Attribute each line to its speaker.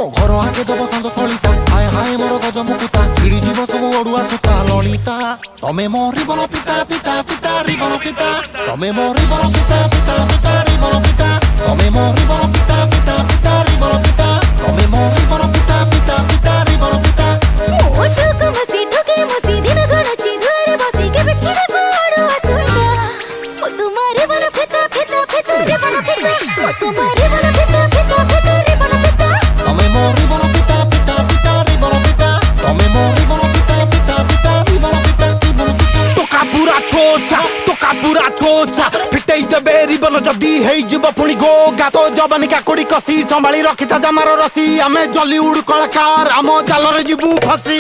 Speaker 1: घर आगे दब संज सलिता हाय हाय मोर गज मुकुता छिड़ी जीव सब ओडुआ सुता ललिता तमे मोरी बल पिता पिता पिता रिबन पिता तमे मोरी बल पिता पिता पिता रिबन पिता तमे मोरी बल पिता पिता पिता रिबन पिता तमे मोरी बल पिता पिता पिता रिबन पिता
Speaker 2: मोटू मसी ठोके मसी दिन गणची दुआरे बसी के बिछड़े पड़ो असुंदा ओ तुम्हारे बल पिता पिता पिता रिबन पिता ओ तुम्हारे बल पिता पिता पिता रिबन पिता
Speaker 1: तमे मोरी बल पिता पिता पिता रिबन पिता तमे मोरी बल पिता पिता पिता रिबन पिता रिबन पिता
Speaker 3: तो कापुरा छोचा फिटेई देबे रिबन जदी हेई जीव पुणी गोगा तो जवानी काकुड़ी कसी संभाली रखिता जमार रसी आमे जलीउड कलाकार आम जालरे जीवु फसी।